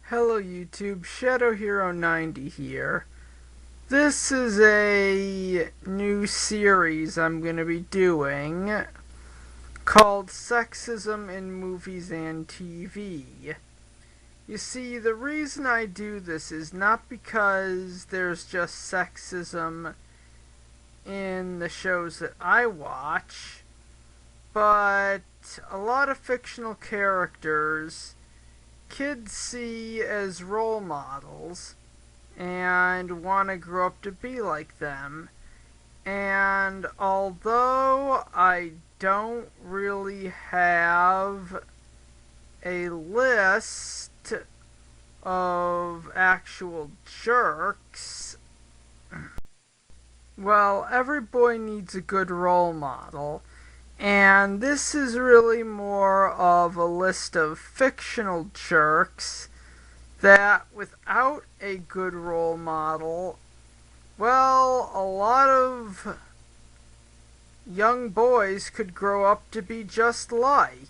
Hello YouTube, Shadow Hero 90 here. This is a new series I'm going to be doing called Sexism in Movies and TV. You see, the reason I do this is not because there's just sexism in the shows that I watch, but a lot of fictional characters kids see as role models and want to grow up to be like them. And although I don't really have a list of actual jerks, well, every boy needs a good role model. And this is really more of a list of fictional jerks that, without a good role model, well, a lot of young boys could grow up to be just like.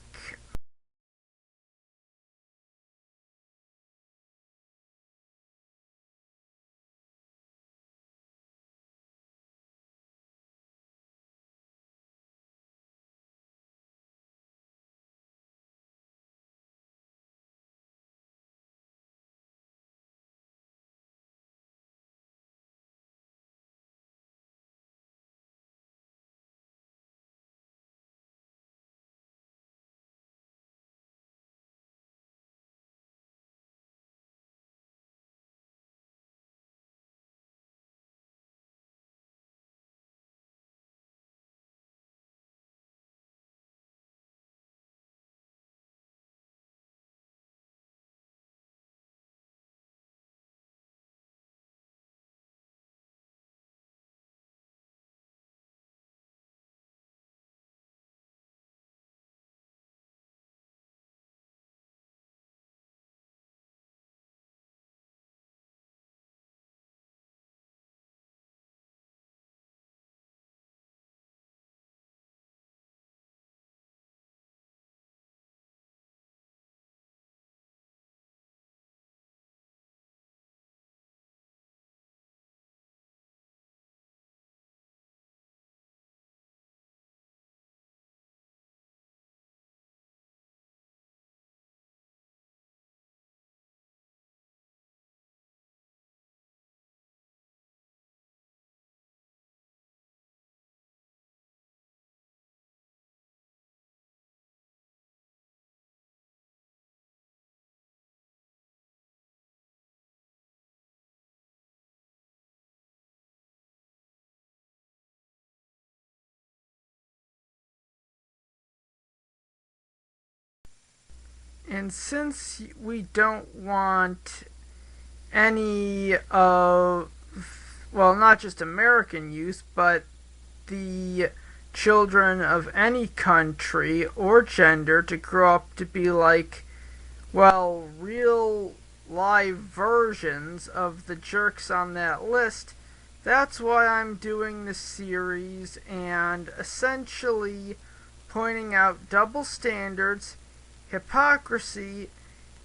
And since we don't want any of, well, not just American youth, but the children of any country or gender to grow up to be like, well, real live versions of the jerks on that list, that's why I'm doing this series and essentially pointing out double standards, hypocrisy,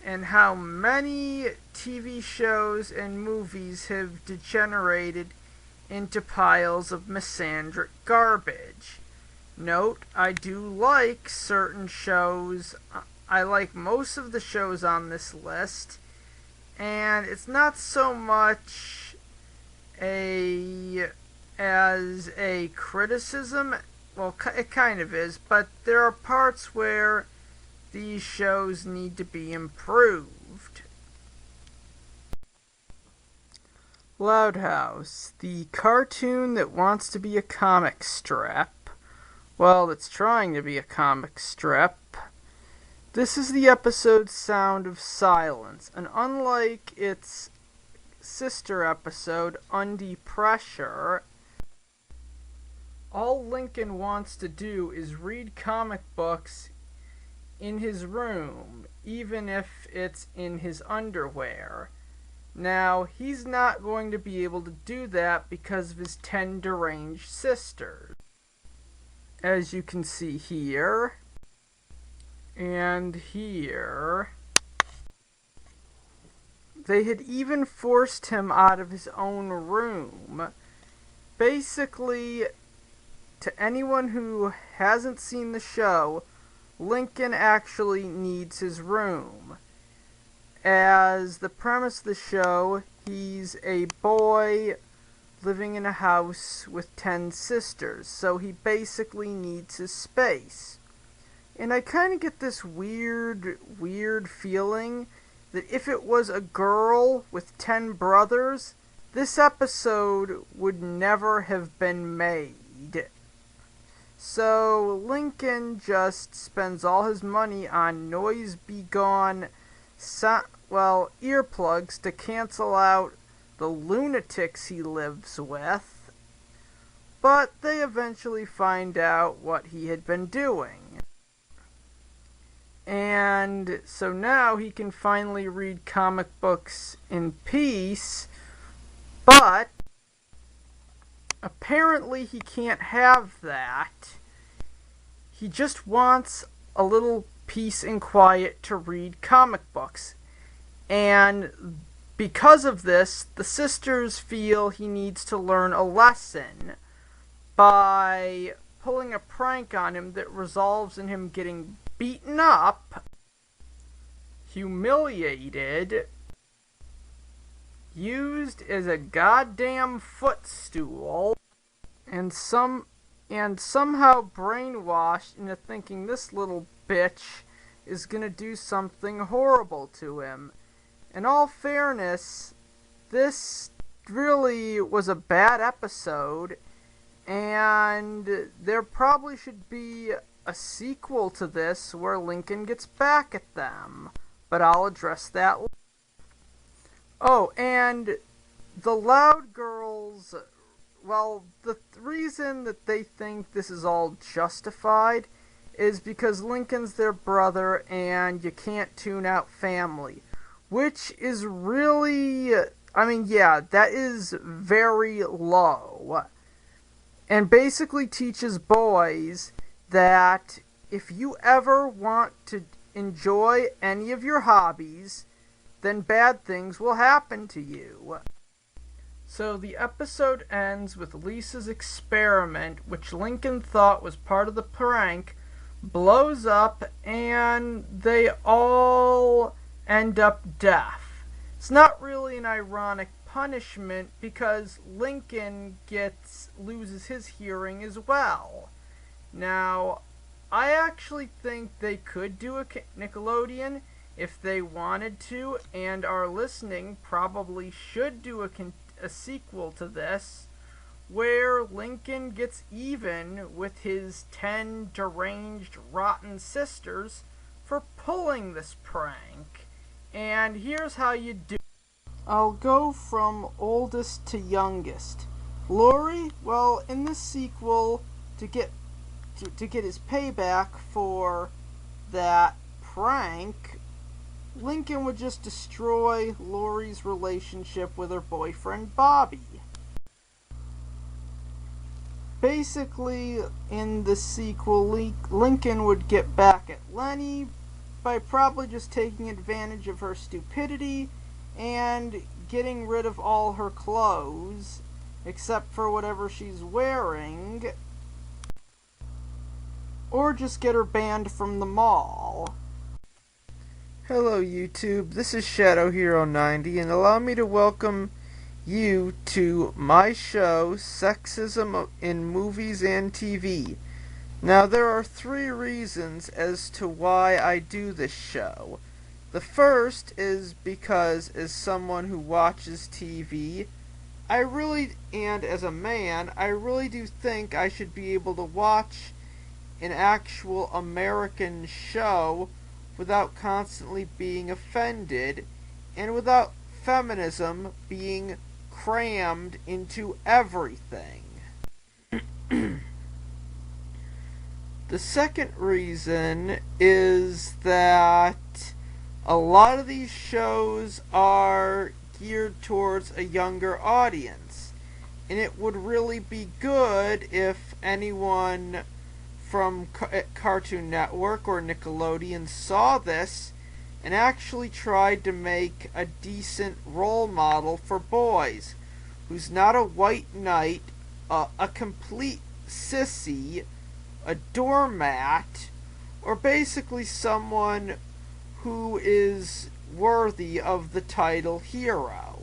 and how many TV shows and movies have degenerated into piles of misandric garbage. Note, I do like certain shows. I like most of the shows on this list, and it's not so much as a criticism. Well, it kind of is, but there are parts where these shows need to be improved. Loud House, the cartoon that wants to be a comic strip. Well, it's trying to be a comic strip. This is the episode Sound of Silence, and unlike its sister episode, Undie Pressure, all Lincoln wants to do is read comic books in his room, even if it's in his underwear. Now, he's not going to be able to do that because of his 10 deranged sisters. As you can see here, and here, They had even forced him out of his own room. Basically, to anyone who hasn't seen the show, Lincoln actually needs his room. As the premise of the show, he's a boy living in a house with 10 sisters, so he basically needs his space. And I kind of get this weird feeling that if it was a girl with 10 brothers, this episode would never have been made. So Lincoln just spends all his money on noise-begone earplugs to cancel out the lunatics he lives with, but they eventually find out what he had been doing. And so now he can finally read comic books in peace, but apparently he can't have that. He just wants a little peace and quiet to read comic books. And because of this, the sisters feel he needs to learn a lesson by pulling a prank on him that results in him getting beaten up, humiliated, used as a goddamn footstool, and somehow brainwashed into thinking this little bitch is gonna do something horrible to him. In all fairness, this really was a bad episode, and there probably should be a sequel to this where Lincoln gets back at them, but I'll address that later. Oh, and the Loud Girls, well, the reason that they think this is all justified is because Lincoln's their brother and you can't tune out family, which is really, that is very low, and basically teaches boys that if you ever want to enjoy any of your hobbies, then bad things will happen to you. So the episode ends with Lisa's experiment, which Lincoln thought was part of the prank, blows up, and they all end up deaf. It's not really an ironic punishment because Lincoln loses his hearing as well. Now, I actually think they could do a Nickelodeon if they wanted to, and our listening probably should do a sequel to this, where Lincoln gets even with his 10 deranged, rotten sisters for pulling this prank. And here's how you do. I'll go from oldest to youngest. Lori, well, in this sequel, to get his payback for that prank, Lincoln would just destroy Lori's relationship with her boyfriend Bobby. Basically, in the sequel, Lincoln would get back at Lenny by probably just taking advantage of her stupidity and getting rid of all her clothes, except for whatever she's wearing, or just get her banned from the mall. Hello YouTube, this is ShadowHero90, and allow me to welcome you to my show, Sexism in Movies and TV. Now, there are 3 reasons as to why I do this show. The first is because, as someone who watches TV, and as a man, I really do think I should be able to watch an actual American show without constantly being offended, and without feminism being crammed into everything. The second reason is that a lot of these shows are geared towards a younger audience, and it would really be good if anyone from Cartoon Network or Nickelodeon saw this and actually tried to make a decent role model for boys, who's not a white knight, a complete sissy, a doormat, or basically someone who is worthy of the title hero.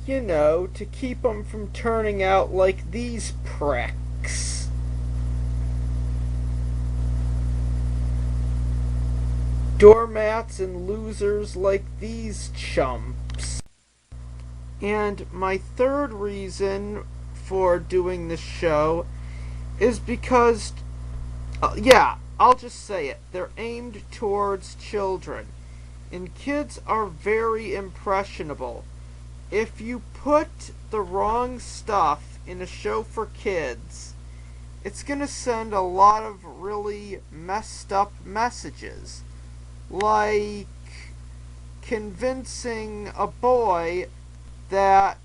You know, to keep them from turning out like these pricks. Doormats and losers like these chumps. And my third reason for doing this show is because, I'll just say it, they're aimed towards children. And kids are very impressionable. If you put the wrong stuff in a show for kids, it's going to send a lot of really messed up messages. Like convincing a boy that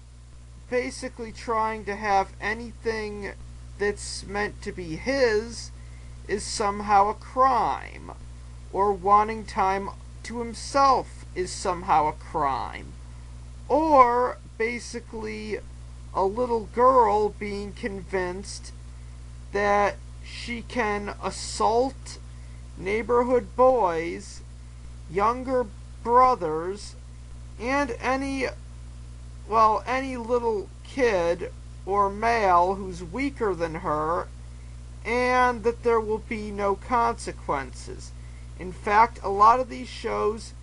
basically trying to have anything that's meant to be his is somehow a crime, or wanting time to himself is somehow a crime, or basically a little girl being convinced that she can assault neighborhood boys, younger brothers, and any little kid or male who's weaker than her, and that there will be no consequences. In fact, a lot of these shows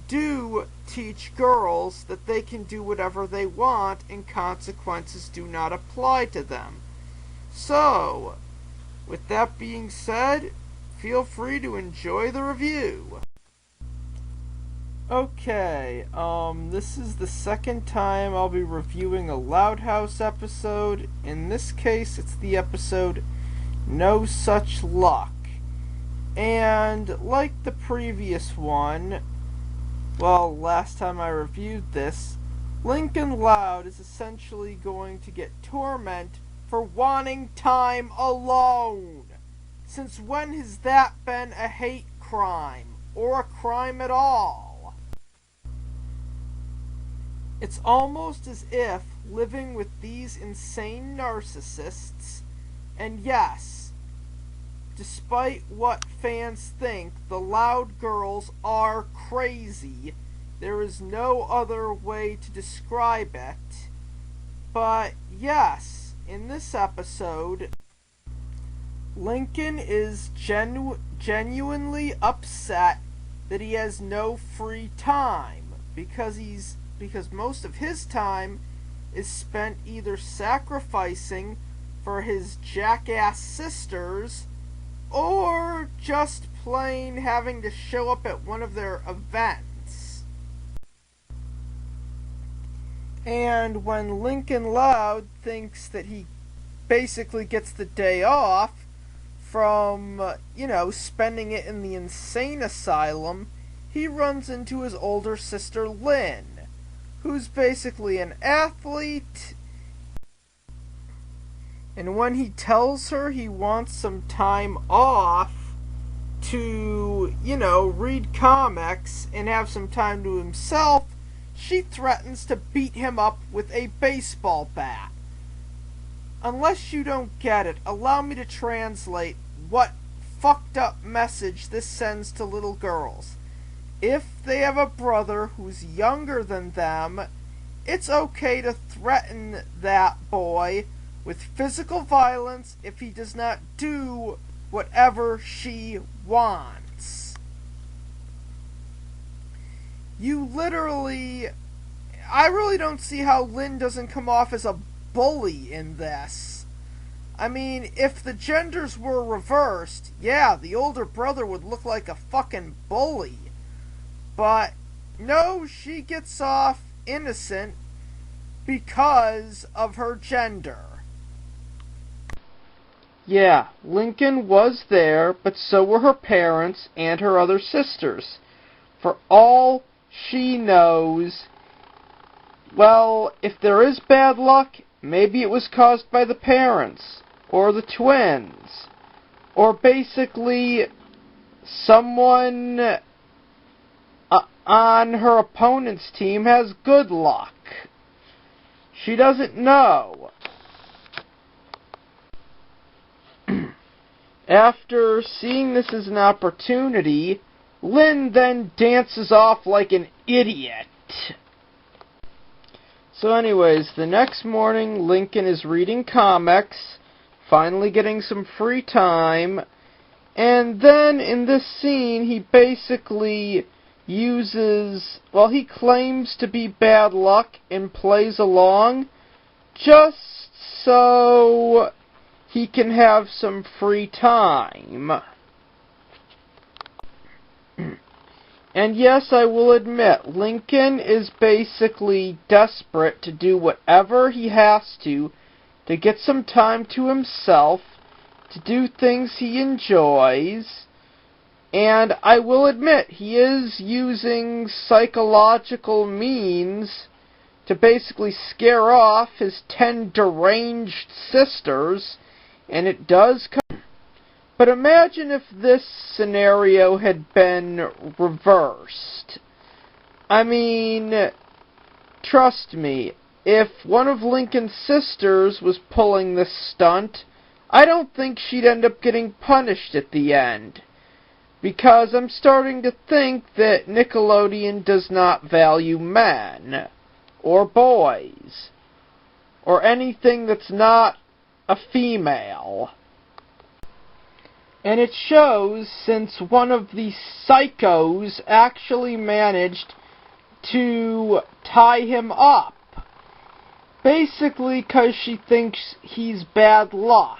do teach girls that they can do whatever they want and consequences do not apply to them. So, with that being said, feel free to enjoy the review. Okay, this is the second time I'll be reviewing a Loud House episode. In this case, it's the episode No Such Luck. And like the previous one, last time I reviewed this, Lincoln Loud is essentially going to get torment for wanting time alone. Since when has that been a hate crime, or a crime at all? It's almost as if living with these insane narcissists, and yes, despite what fans think, the Loud girls are crazy. There is no other way to describe it. But yes, in this episode, Lincoln is genuinely upset that he has no free time because most of his time is spent either sacrificing for his jackass sisters or just plain having to show up at one of their events. And when Lincoln Loud thinks that he basically gets the day off from, spending it in the insane asylum, he runs into his older sister Lynn, who's basically an athlete. And when he tells her he wants some time off to, read comics and have some time to himself, she threatens to beat him up with a baseball bat. Unless you don't get it, allow me to translate what fucked up message this sends to little girls. If they have a brother who's younger than them, it's okay to threaten that boy with physical violence if he does not do whatever she wants. I really don't see how Lynn doesn't come off as a bully in this. I mean, if the genders were reversed, the older brother would look like a fucking bully. But no, she gets off innocent because of her gender. Yeah, Lincoln was there, but so were her parents and her other sisters. For all she knows, if there is bad luck, maybe it was caused by the parents, or the twins, or basically someone on her opponent's team has good luck. She doesn't know. After seeing this as an opportunity, Lynn then dances off like an idiot. So anyways, the next morning, Lincon is reading comics, finally getting some free time, and then in this scene, he basically uses, well, he claims to be bad luck and plays along just so he can have some free time. And yes, I will admit, Lincon is basically desperate to do whatever he has to get some time to himself, to do things he enjoys, and I will admit, he is using psychological means to basically scare off his 10 deranged sisters, and it does come. But imagine if this scenario had been reversed. I mean, trust me, if one of Lincoln's sisters was pulling this stunt, I don't think she'd end up getting punished at the end. Because I'm starting to think that Nickelodeon does not value men, or boys, or anything that's not a female. And it shows, since one of the psychos actually managed to tie him up. Basically because she thinks he's bad luck.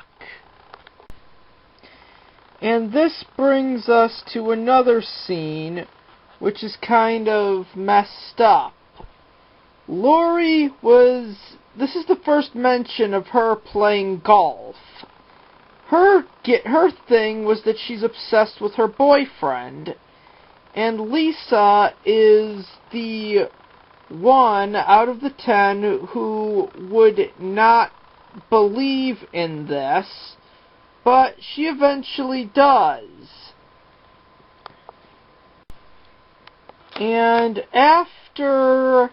And this brings us to another scene, which is kind of messed up. Lori this is the first mention of her playing golf. Her thing was that she's obsessed with her boyfriend, and Lisa is the one out of the 10 who would not believe in this, but she eventually does. And after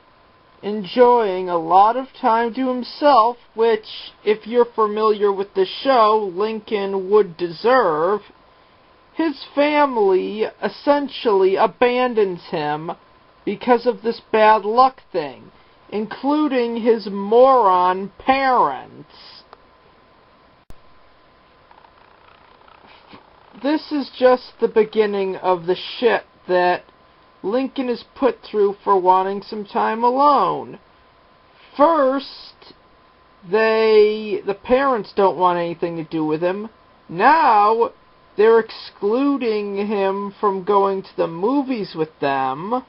enjoying a lot of time to himself, which, if you're familiar with the show, Lincon would deserve, his family essentially abandons him because of this bad luck thing, including his moron parents. This is just the beginning of the shit that Lincon is put through for wanting some time alone. First, the parents don't want anything to do with him. Now, they're excluding him from going to the movies with them.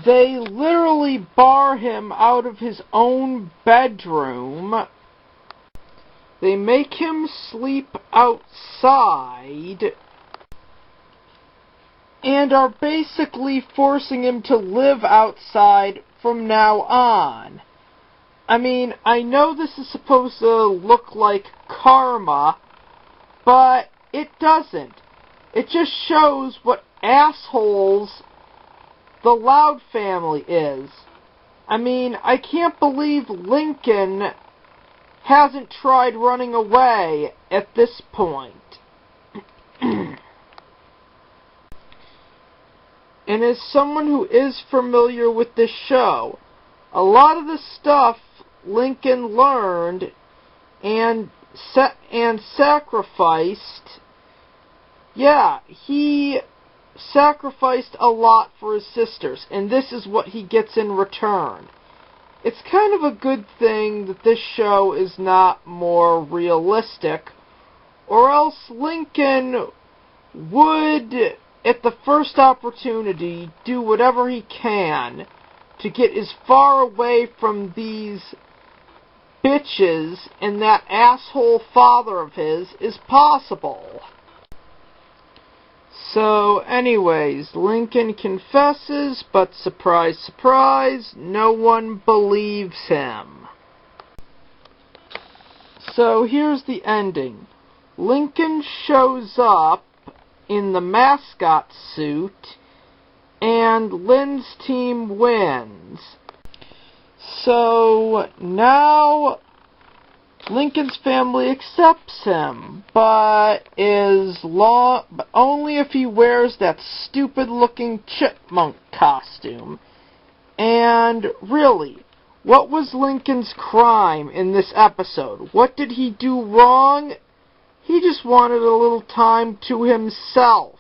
They literally bar him out of his own bedroom. They make him sleep outside, and are basically forcing him to live outside from now on. I mean, I know this is supposed to look like karma, but it doesn't. It just shows what assholes the Loud family is. I mean, I can't believe Lincon hasn't tried running away at this point. And as someone who is familiar with this show, a lot of the stuff Lincon learned and sacrificed, yeah, he sacrificed a lot for his sisters, and this is what he gets in return. It's kind of a good thing that this show is not more realistic, or else Lincon would, at the first opportunity, do whatever he can to get as far away from these bitches and that asshole father of his as possible. So, anyways, Lincon confesses, but surprise, surprise, no one believes him. So, here's the ending. Lincon shows up in the mascot suit, and Lynn's team wins. So now Lincoln's family accepts him, but only if he wears that stupid-looking chipmunk costume. And really, what was Lincoln's crime in this episode? What did he do wrong? He just wanted a little time to himself.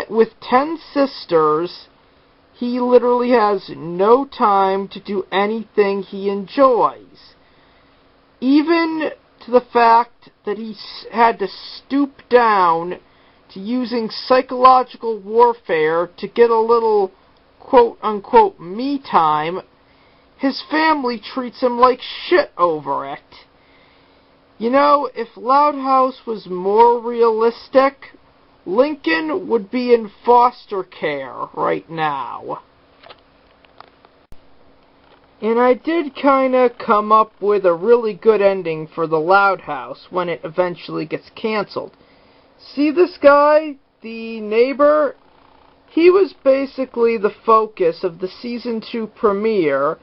With 10 sisters, he literally has no time to do anything he enjoys. Even to the fact that he had to stoop down to using psychological warfare to get a little quote-unquote me time, his family treats him like shit over it. You know, if Loud House was more realistic, Lincon would be in foster care right now. And I did kinda come up with a really good ending for the Loud House when it eventually gets cancelled. See this guy, the neighbor? He was basically the focus of the Season 2 premiere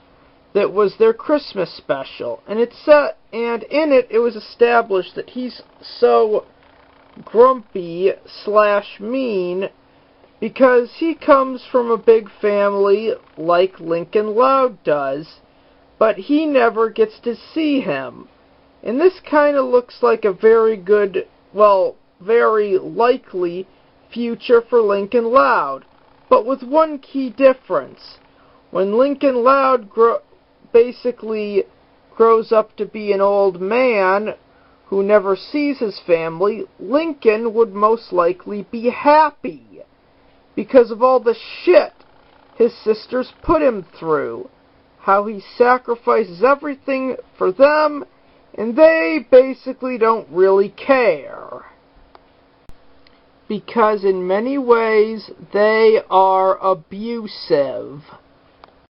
that was their Christmas special. And in it, it was established that he's so grumpy/mean because he comes from a big family like Lincon Loud does, but he never gets to see him. And this kind of looks like a very good, well, very likely future for Lincon Loud, but with one key difference. When Lincon Loud basically grows up to be an old man who never sees his family, Lincon would most likely be happy because of all the shit his sisters put him through, how he sacrifices everything for them, and they basically don't really care. Because in many ways, they are abusive.